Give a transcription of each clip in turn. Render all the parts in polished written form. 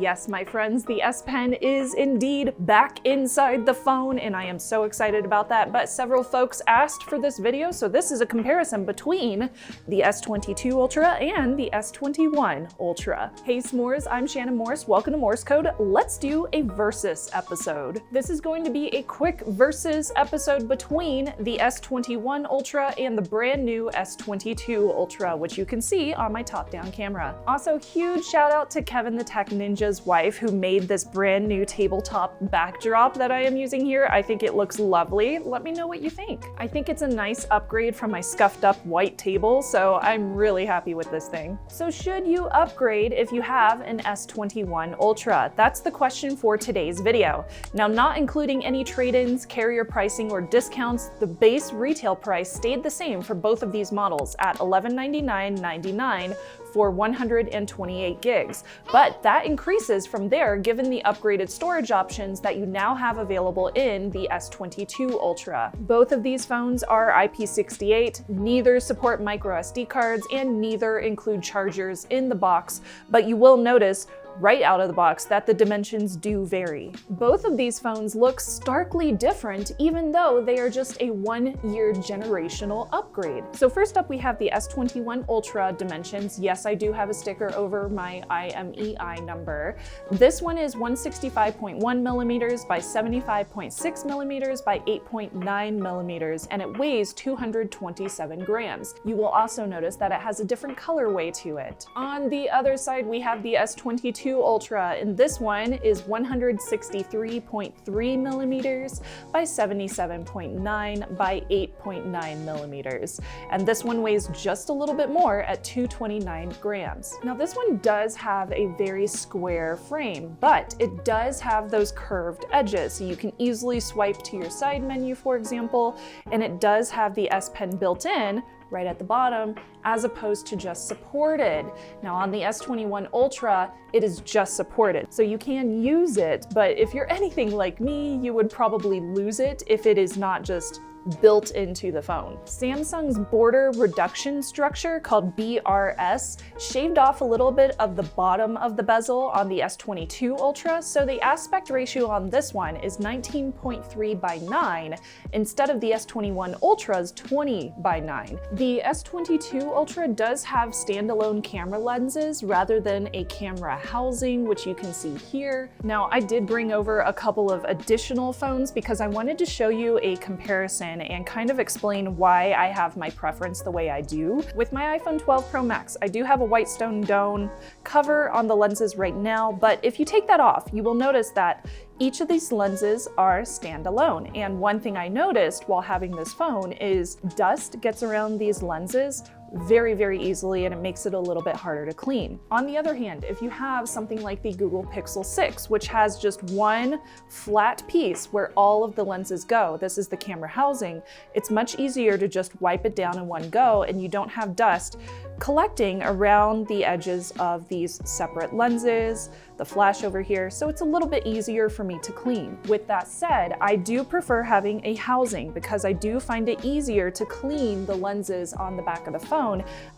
Yes, my friends, the S Pen is indeed back inside the phone, and I am so excited about that, but several folks asked for this video, so this is a comparison between the S22 Ultra and the S21 Ultra. Hey s'mores, I'm Shannon Morse, welcome to Morse Code. Let's do a versus episode. This is going to be a quick versus episode between the S21 Ultra and the brand new S22 Ultra, which you can see on my top-down camera. Also, huge shout out to Kevin the Tech Ninja's wife who made this brand new tabletop backdrop that I am using here. I think it looks lovely. Let me know what you think. I think it's a nice upgrade from my scuffed up white table, so I'm really happy with this thing. So should you upgrade if you have an S21 Ultra? That's the question for today's video. Now, not including any trade-ins, carrier pricing, or discounts, the base retail price stayed the same for both of these models at $1199.99 for 128 gigs. But that increases from there given the upgraded storage options that you now have available in the S22 Ultra. Both of these phones are IP68, neither support micro SD cards, and neither include chargers in the box, but you will notice right out of the box that the dimensions do vary. Both of these phones look starkly different even though they are just a one-year generational upgrade. So first up we have the S21 Ultra dimensions. Yes, I do have a sticker over my IMEI number. This one is 165.1 millimeters by 75.6 millimeters by 8.9 millimeters, and it weighs 227 grams. You will also notice that it has a different colorway to it. On the other side we have the S22 Ultra, and this one is 163.3 millimeters by 77.9 by 8.9 millimeters. And this one weighs just a little bit more at 229 grams. Now this one does have a very square frame, but it does have those curved edges, so you can easily swipe to your side menu, for example, and it does have the S Pen built in right at the bottom, as opposed to just supported. Now on the S21 Ultra, it is just supported. So you can use it, but if you're anything like me, you would probably lose it if it is not just built into the phone. Samsung's border reduction structure, called BRS, shaved off a little bit of the bottom of the bezel on the S22 Ultra, so the aspect ratio on this one is 19.3 by 9 instead of the S21 Ultra's 20 by 9. The S22 Ultra does have standalone camera lenses rather than a camera housing, which you can see here. Now, I did bring over a couple of additional phones because I wanted to show you a comparison and kind of explain why I have my preference the way I do. With my iPhone 12 Pro Max, I do have a white stone dome cover on the lenses right now, but if you take that off, you will notice that each of these lenses are standalone. And one thing I noticed while having this phone is dust gets around these lenses very, very easily, and it makes it a little bit harder to clean. On the other hand, if you have something like the Google Pixel 6, which has just one flat piece where all of the lenses go, this is the camera housing, it's much easier to just wipe it down in one go, and you don't have dust collecting around the edges of these separate lenses, the flash over here, so it's a little bit easier for me to clean. With that said, I do prefer having a housing because I do find it easier to clean the lenses on the back of the phone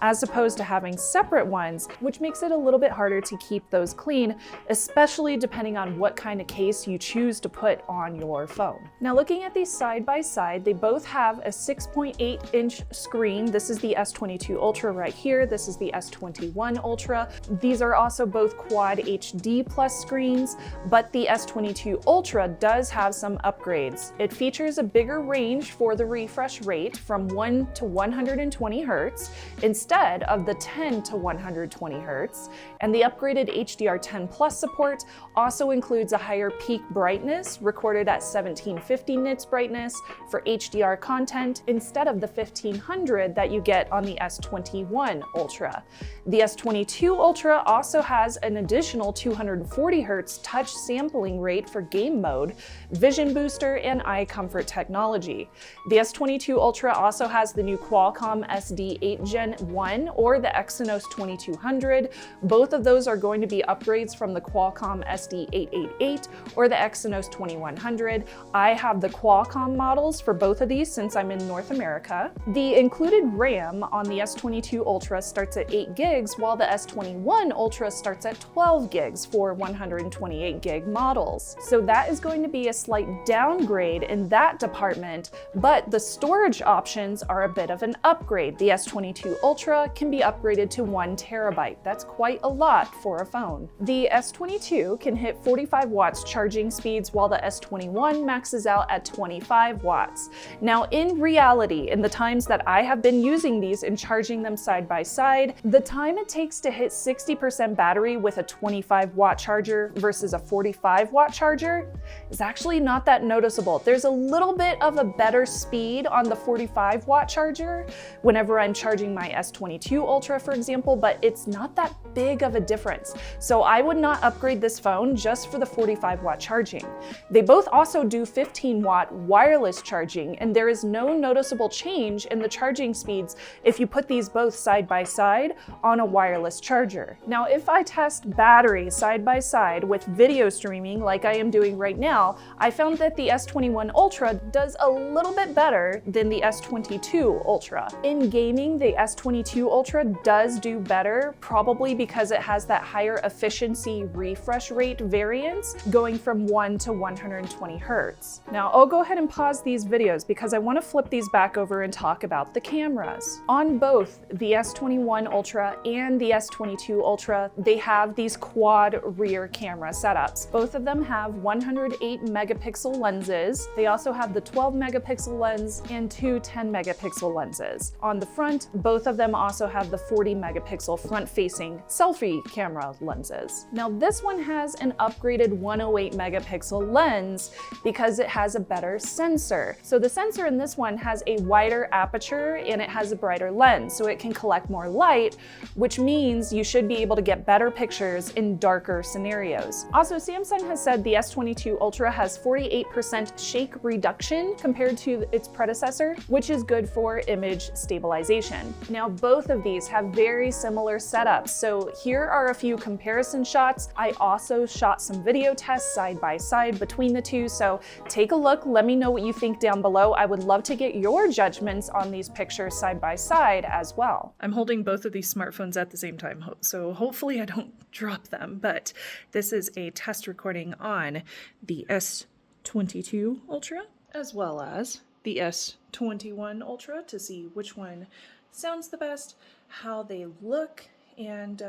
as opposed to having separate ones, which makes it a little bit harder to keep those clean, especially depending on what kind of case you choose to put on your phone. Now, looking at these side by side, they both have a 6.8-inch screen. This is the S22 Ultra right here. This is the S21 Ultra. These are also both Quad HD Plus screens, but the S22 Ultra does have some upgrades. It features a bigger range for the refresh rate from 1 to 120 Hz instead of the 10 to 120 Hz, and the upgraded HDR10 Plus support also includes a higher peak brightness recorded at 1750 nits brightness for HDR content instead of the 1500 that you get on the S21 Ultra. The S22 Ultra also has an additional 240 Hz touch sampling rate for game mode, vision booster, and eye comfort technology. The S22 Ultra also has the new Qualcomm SD 8 Gen 1 or the Exynos 2200. Both of those are going to be upgrades from the Qualcomm SD888 or the Exynos 2100. I have the Qualcomm models for both of these since I'm in North America. The included RAM on the S22 Ultra starts at 8 gigs, while the S21 Ultra starts at 12 gigs for 128 gig models. So that is going to be a slight downgrade in that department, but the storage options are a bit of an upgrade. The S22 Ultra can be upgraded to 1 terabyte. That's quite a lot for a phone. The S22 can hit 45 watts charging speeds, while the S21 maxes out at 25 watts. Now, in reality, in the times that I have been using these and charging them side by side, the time it takes to hit 60% battery with a 25 watt charger versus a 45 watt charger is actually not that noticeable. There's a little bit of a better speed on the 45 watt charger whenever I'm charging my S22 Ultra, for example, but it's not that big of a difference. So I would not upgrade this phone just for the 45 watt charging. They both also do 15 watt wireless charging, and there is no noticeable change in the charging speeds if you put these both side by side on a wireless charger. Now, if I test battery side by side with video streaming like I am doing right now, I found that the S21 Ultra does a little bit better than the S22 Ultra. In gaming, the S22 Ultra does do better, probably because it has that higher efficiency refresh rate variance going from 1 to 120 Hertz. Now, I'll go ahead and pause these videos because I want to flip these back over and talk about the cameras. On both the S21 Ultra and the S22 Ultra, they have these quad rear camera setups. Both of them have 108 megapixel lenses. They also have the 12 megapixel lens and 2 10 megapixel lenses. On the front, both of them also have the 40 megapixel front-facing selfie camera lenses. Now, this one has an upgraded 108 megapixel lens because it has a better sensor. So the sensor in this one has a wider aperture and it has a brighter lens, so it can collect more light, which means you should be able to get better pictures in darker scenarios. Also, Samsung has said the S22 Ultra has 48% shake reduction compared to its predecessor, which is good for image stabilization. Now, both of these have very similar setups, so here are a few comparison shots. I also shot some video tests side by side between the two, so take a look, let me know what you think down below. I would love to get your judgments on these pictures side by side as well. I'm holding both of these smartphones at the same time, so hopefully I don't drop them, but this is a test recording on the S22 Ultra as well as the S21 Ultra to see which one sounds the best, how they look, and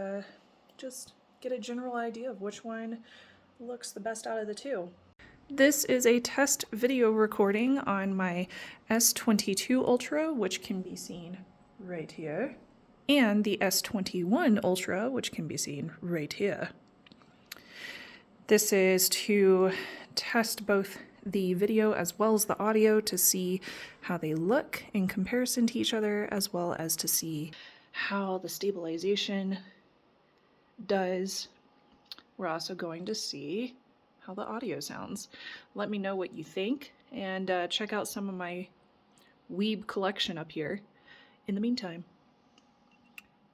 just get a general idea of which one looks the best out of the two. This is a test video recording on my S22 Ultra, which can be seen right here, and the S21 Ultra, which can be seen right here. This is to test both the video as well as the audio to see how they look in comparison to each other, as well as to see how the stabilization does. We're also going to see how the audio sounds. Let me know what you think, and check out some of my weeb collection up here in the meantime.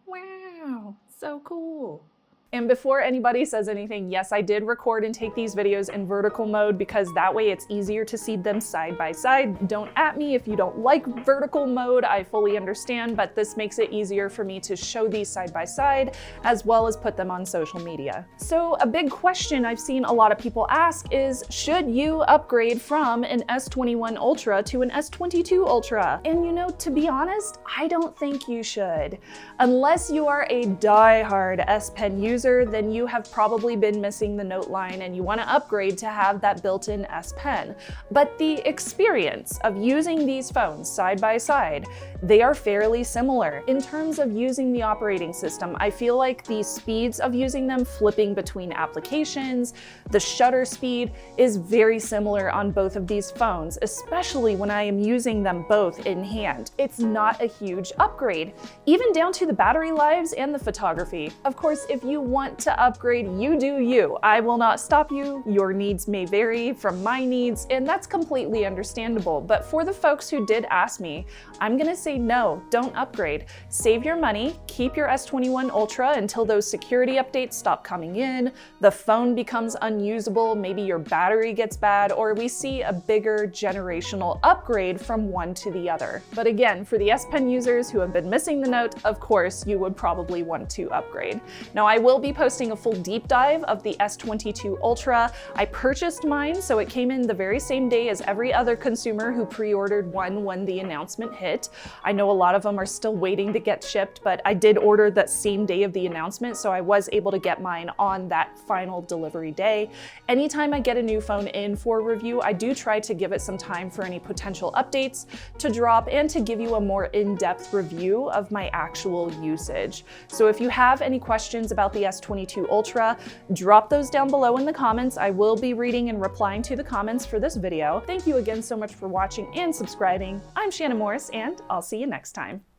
Wow, so cool. And before anybody says anything, yes, I did record and take these videos in vertical mode because that way it's easier to see them side by side. Don't at me if you don't like vertical mode, I fully understand, but this makes it easier for me to show these side by side as well as put them on social media. So a big question I've seen a lot of people ask is, should you upgrade from an S21 Ultra to an S22 Ultra? And you know, to be honest, I don't think you should. Unless you are a die-hard S Pen user, then you have probably been missing the Note line and you want to upgrade to have that built-in S Pen. But the experience of using these phones side by side, they are fairly similar. In terms of using the operating system, I feel like the speeds of using them, flipping between applications, the shutter speed is very similar on both of these phones, especially when I am using them both in hand. It's not a huge upgrade, even down to the battery lives and the photography. Of course, if you want to upgrade, you do you. I will not stop you. Your needs may vary from my needs, and that's completely understandable. But for the folks who did ask me, I'm gonna say no, don't upgrade. Save your money, keep your S21 Ultra until those security updates stop coming in, the phone becomes unusable, maybe your battery gets bad, or we see a bigger generational upgrade from one to the other. But again, for the S Pen users who have been missing the note, of course, you would probably want to upgrade. Now, I will be posting a full deep dive of the S22 Ultra. I purchased mine, so it came in the very same day as every other consumer who pre-ordered one when the announcement hit. I know a lot of them are still waiting to get shipped, but I did order that same day of the announcement, so I was able to get mine on that final delivery day. Anytime I get a new phone in for review, I do try to give it some time for any potential updates to drop and to give you a more in-depth review of my actual usage. So if you have any questions about the S22 Ultra, drop those down below in the comments. I will be reading and replying to the comments for this video. Thank you again so much for watching and subscribing. I'm Shannon Morse, and I'll see you next time.